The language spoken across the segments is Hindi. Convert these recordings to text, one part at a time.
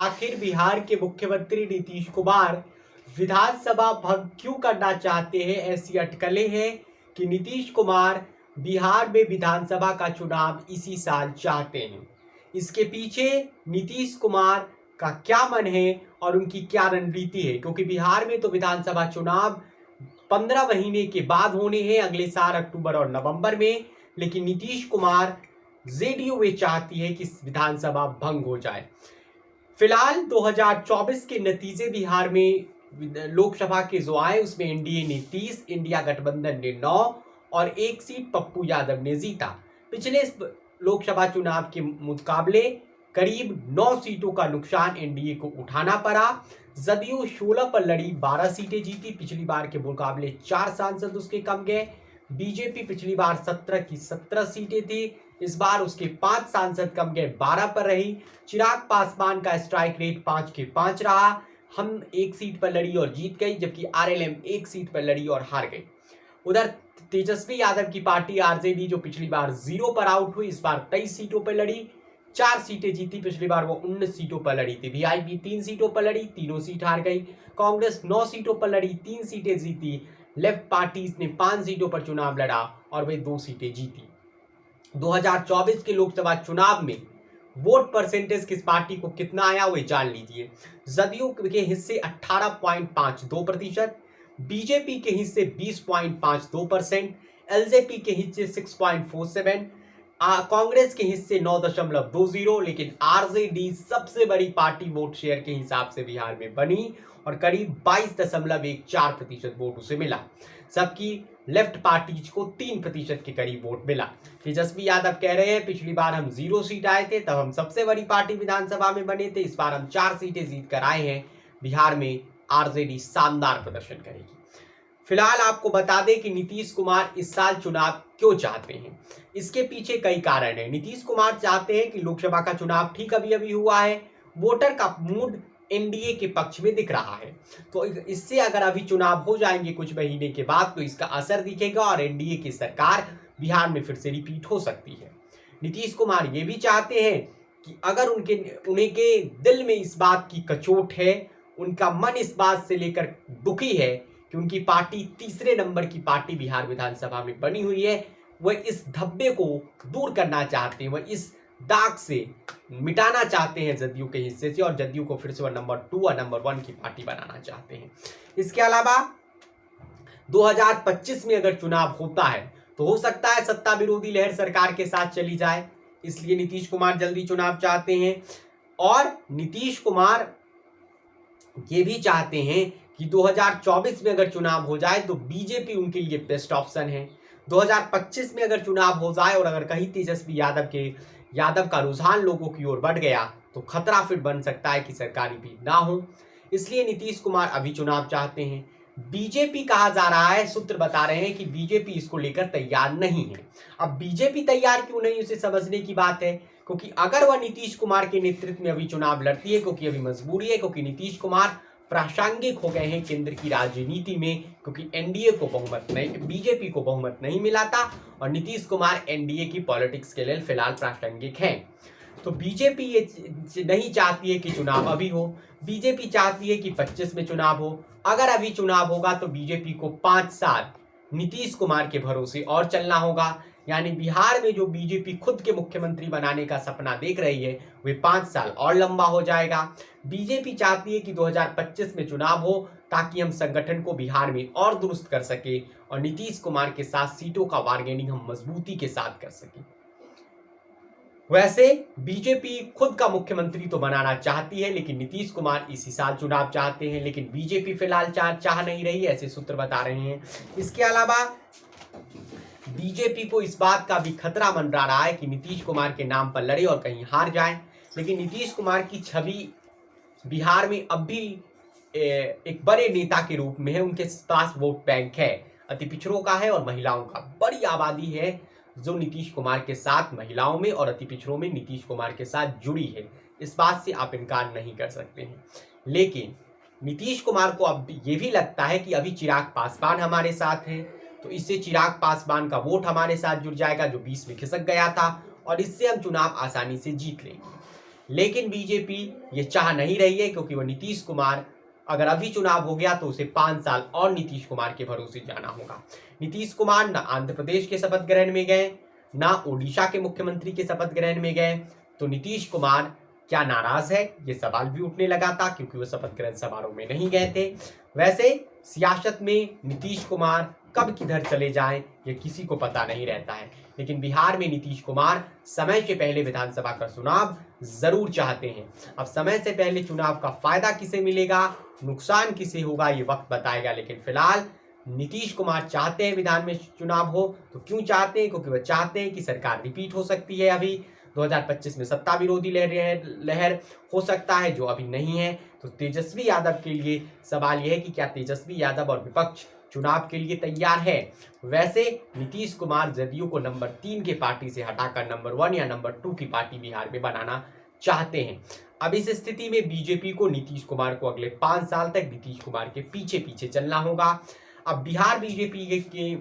आखिर बिहार के मुख्यमंत्री नीतीश कुमार विधानसभा भंग क्यों करना चाहते हैं? ऐसी अटकलें हैं कि नीतीश कुमार बिहार में विधानसभा का चुनाव इसी साल चाहते हैं। इसके पीछे नीतीश कुमार का क्या मन है और उनकी क्या रणनीति है, क्योंकि बिहार में तो विधानसभा चुनाव 15 महीने के बाद होने हैं, अगले साल अक्टूबर और नवंबर में। लेकिन नीतीश कुमार जेडीयू में चाहती है कि विधानसभा भंग हो जाए। फिलहाल 2024 के नतीजे बिहार में लोकसभा के जो आए उसमें एनडीए ने 30, इंडिया गठबंधन ने 9 और एक सीट पप्पू यादव ने जीता। पिछले लोकसभा चुनाव के मुकाबले करीब 9 सीटों का नुकसान एनडीए को उठाना पड़ा। जदयू 16 पर लड़ी, 12 सीटें जीती। पिछली बार के मुकाबले 4 सांसद उसके कम गए। बीजेपी पिछली बार 17 की 17 सीटें थी, इस बार उसके 5 सांसद कम गए, 12 पर रही। चिराग पासवान का स्ट्राइक रेट 5 के 5 रहा। हम 1 सीट पर लड़ी और जीत गई, जबकि आरएलएम 1 सीट पर लड़ी और हार गई। उधर तेजस्वी यादव की पार्टी आरजेडी, जो पिछली बार 0 पर आउट हुई, इस बार 23 सीटों पर लड़ी, 4 सीटें जीती। पिछली बार वो 19 सीटों पर लड़ी थी। वीआईपी 3 सीटों पर लड़ी, तीनों सीट हार गई। कांग्रेस 9 सीटों पर लड़ी, 3 सीटें जीती। लेफ्ट पार्टीज ने 5 सीटों पर चुनाव लड़ा और वे 2 सीटें जीती। 2024 के लोकसभा चुनाव में वोट परसेंटेज किस पार्टी को कितना आया वो जान लीजिए। जदयू के हिस्से 18.52%, बीजेपी के हिस्से 20.52%, एलजेपी के हिस्से 6.47%, कांग्रेस के हिस्से 9.20। लेकिन आरजेडी सबसे बड़ी पार्टी वोट शेयर के हिसाब से बिहार में बनी और करीब 22.14% वोट उसे मिला, जबकि लेफ्ट पार्टीज को 3% के करीब वोट मिला। तेजस्वी यादव कह रहे हैं पिछली बार हम 0 सीट आए थे, तब हम सबसे बड़ी पार्टी विधानसभा में बने थे, इस बार हम 4 सीटें जीत कर आए हैं। बिहार में आरजेडी शानदार प्रदर्शन करेगी। फिलहाल आपको बता दें कि नीतीश कुमार इस साल चुनाव क्यों चाहते हैं। इसके पीछे कई कारण हैं। नीतीश कुमार चाहते हैं कि लोकसभा का चुनाव ठीक अभी हुआ है, वोटर का मूड एनडीए के पक्ष में दिख रहा है, तो इससे अगर अभी चुनाव हो जाएंगे कुछ महीने के बाद तो इसका असर दिखेगा और एनडीए की सरकार बिहार में फिर से रिपीट हो सकती है। नीतीश कुमार ये भी चाहते हैं कि अगर उनके दिल में इस बात की कचोट है, उनका मन इस बात से लेकर दुखी है कि उनकी पार्टी तीसरे नंबर की पार्टी बिहार विधानसभा में बनी हुई है, वह इस धब्बे को दूर करना चाहते हैं, वह इस दाग से मिटाना चाहते हैं जदयू के हिस्से से, और जदयू को फिर से वह नंबर 2 और नंबर 1 की पार्टी बनाना चाहते हैं। इसके अलावा 2025 में अगर चुनाव होता है तो हो सकता है सत्ता विरोधी लहर सरकार के साथ चली जाए, इसलिए नीतीश कुमार जल्दी चुनाव चाहते हैं। और नीतीश कुमार ये भी चाहते हैं कि 2024 में अगर चुनाव हो जाए तो बीजेपी उनके लिए बेस्ट ऑप्शन है। 2025 में अगर चुनाव हो जाए और अगर कहीं तेजस्वी यादव का रुझान लोगों की ओर बढ़ गया तो खतरा फिर बन सकता है कि सरकारी भी ना हो, इसलिए नीतीश कुमार अभी चुनाव चाहते हैं। बीजेपी कहा जा रहा है, सूत्र बता रहे हैं कि बीजेपी इसको लेकर तैयार नहीं है। अब बीजेपी तैयार क्यों नहीं, उसे समझने की बात है, क्योंकि अगर वह नीतीश कुमार के नेतृत्व में अभी चुनाव लड़ती है, क्योंकि अभी मजबूरी है, क्योंकि नीतीश कुमार प्रासंगिक हो गए हैं केंद्र की राजनीति में, क्योंकि एनडीए को बहुमत नहीं, बीजेपी को बहुमत नहीं मिला था और नीतीश कुमार एनडीए की पॉलिटिक्स के लिए फिलहाल प्रासंगिक हैं। तो बीजेपी ये नहीं चाहती है कि चुनाव अभी हो, बीजेपी चाहती है कि 25 में चुनाव हो। अगर अभी चुनाव होगा तो बीजेपी को 5 साल नीतीश कुमार के भरोसे और चलना होगा, यानी बिहार में जो बीजेपी खुद के मुख्यमंत्री बनाने का सपना देख रही है वे 5 साल और लंबा हो जाएगा। बीजेपी चाहती है कि 2025 में चुनाव हो ताकि हम संगठन को बिहार में और दुरुस्त कर सके और नीतीश कुमार के साथ सीटों का बार्गेनिंग हम मजबूती के साथ कर सके। वैसे बीजेपी खुद का मुख्यमंत्री तो बनाना चाहती है, लेकिन नीतीश कुमार इसी साल चुनाव चाहते हैं, लेकिन बीजेपी फिलहाल चाह नहीं रही, ऐसे सूत्र बता रहे हैं। इसके अलावा बीजेपी को इस बात का भी खतरा मंडरा रहा है कि नीतीश कुमार के नाम पर लड़े और कहीं हार जाए, लेकिन नीतीश कुमार की छवि बिहार में अब भी एक बड़े नेता के रूप में है। उनके पास वोट बैंक है, अति पिछड़ों का है और महिलाओं का, बड़ी आबादी है जो नीतीश कुमार के साथ महिलाओं में और अति पिछड़ों में नीतीश कुमार के साथ जुड़ी है, इस बात से आप इनकार नहीं कर सकते हैं। लेकिन नीतीश कुमार को अब ये भी लगता है कि अभी चिराग पासवान हमारे साथ हैं, तो इससे चिराग पासवान का वोट हमारे साथ जुड़ जाएगा जो 20 में खिसक गया था, और इससे हम चुनाव आसानी से जीत लेंगे। लेकिन बीजेपी ये चाह नहीं रही है, क्योंकि वो नीतीश कुमार, अगर अभी चुनाव हो गया तो उसे 5 साल और नीतीश कुमार के भरोसे जाना होगा। नीतीश कुमार न आंध्र प्रदेश के शपथ ग्रहण में गए, ना ओडिशा के मुख्यमंत्री के शपथ ग्रहण में गए, तो नीतीश कुमार क्या नाराज है, ये सवाल भी उठने लगा था, क्योंकि वो शपथ ग्रहण समारोह में नहीं गए थे। वैसे सियासत में नीतीश कुमार कब किधर चले जाएं, ये किसी को पता नहीं रहता है, लेकिन बिहार में नीतीश कुमार समय के पहले विधानसभा का चुनाव जरूर चाहते हैं। अब समय से पहले चुनाव का फायदा किसे मिलेगा, नुकसान किसे होगा, ये वक्त बताएगा, लेकिन फिलहाल नीतीश कुमार चाहते हैं विधान में चुनाव हो। तो क्यों चाहते हैं? क्योंकि वह चाहते हैं कि सरकार रिपीट हो सकती है। अभी 2025 में सत्ता विरोधी लहर हो सकता है, जो अभी नहीं है। तो तेजस्वी यादव के लिए सवाल यह है कि क्या तेजस्वी यादव और विपक्ष चुनाव के लिए तैयार है। वैसे नीतीश कुमार जदयू को नंबर 3 की पार्टी से हटाकर नंबर 1 या नंबर 2 की पार्टी बिहार में बनाना चाहते हैं। अब इस स्थिति में बीजेपी को नीतीश कुमार को अगले 5 साल तक नीतीश कुमार के पीछे पीछे चलना होगा। अब बिहार बीजेपी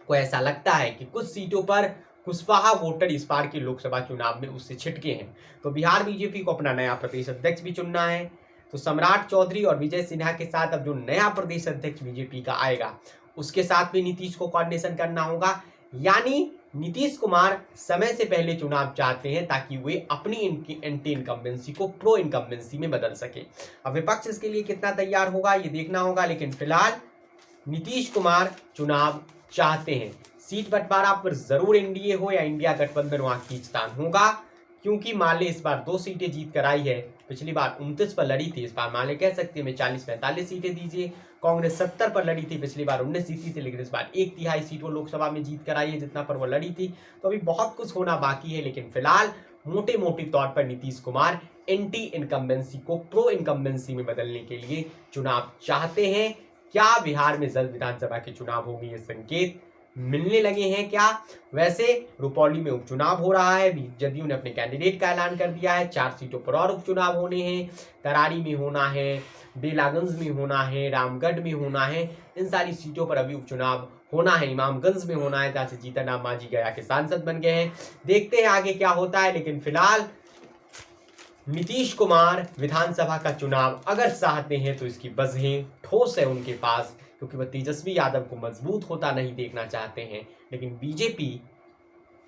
को ऐसा लगता है कि कुछ सीटों पर कुशवाहा वोटर इस बार के लोकसभा चुनाव में उससे छिटके हैं, तो बिहार बीजेपी को अपना नया प्रदेश अध्यक्ष भी चुनना है। तो सम्राट चौधरी और विजय सिन्हा के साथ अब जो नया प्रदेश अध्यक्ष बीजेपी का आएगा, उसके साथ भी नीतीश को कोऑर्डिनेशन करना होगा। यानी नीतीश कुमार समय से पहले चुनाव चाहते हैं, ताकि वे अपनी एंटी इनकम्बेंसी को प्रो इनकम्बेंसी में बदल सके। अब विपक्ष इसके लिए कितना तैयार होगा, ये देखना होगा, लेकिन फिलहाल नीतीश कुमार चुनाव चाहते हैं। सीट बंटवारा पर जरूर एनडीए हो या इंडिया गठबंधन वहां खींचतान होगा, क्योंकि माले इस बार 2 सीटें जीत कर आई है। पिछली बार 29 पर लड़ी थी, इस बार माले कह सकते हैं 40-45 सीटें दीजिए। कांग्रेस 70 पर लड़ी थी, पिछली बार 19 जीती थी, लेकिन इस बार 1/3 सीट वो लोकसभा में जीत कर आई है जितना पर वो लड़ी थी। तो अभी बहुत कुछ होना बाकी है, लेकिन फिलहाल मोटे मोटे तौर पर नीतीश कुमार एंटी इनकम्बेंसी को प्रो इनकम्बेंसी में बदलने के लिए चुनाव चाहते हैं। क्या बिहार में जल्द विधानसभा के चुनाव होंगे, ये संकेत मिलने लगे हैं क्या? वैसे रुपौली में उपचुनाव हो रहा है, जदयू ने अपने कैंडिडेट का ऐलान कर दिया है। 4 सीटों पर और उपचुनाव होने हैं, तरारी में होना है, बेलागंज में होना है, रामगढ़ में होना है। इन सारी सीटों पर अभी उपचुनाव होना है। इमामगंज में होना है, जहाँ से जीतन राम मांझी गया के सांसद बन गए हैं। देखते हैं आगे क्या होता है, लेकिन फिलहाल नीतीश कुमार विधानसभा का चुनाव अगर चाहते हैं तो इसकी वजहें ठोस है उनके पास, क्योंकि वह तेजस्वी यादव को मजबूत होता नहीं देखना चाहते हैं। लेकिन बीजेपी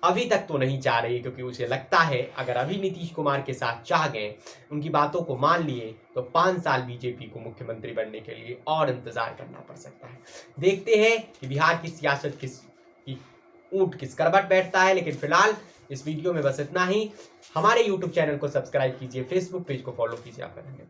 अभी तक तो नहीं चाह रही, क्योंकि उसे लगता है अगर अभी नीतीश कुमार के साथ चाह गए, उनकी बातों को मान लिए, तो 5 साल बीजेपी को मुख्यमंत्री बनने के लिए और इंतजार करना पड़ सकता है। देखते हैं कि बिहार की सियासत ऊंट किस करवट बैठता है। लेकिन फिलहाल इस वीडियो में बस इतना ही। हमारे YouTube चैनल को सब्सक्राइब कीजिए, फेसबुक पेज को फॉलो कीजिए। आपका धन्यवाद।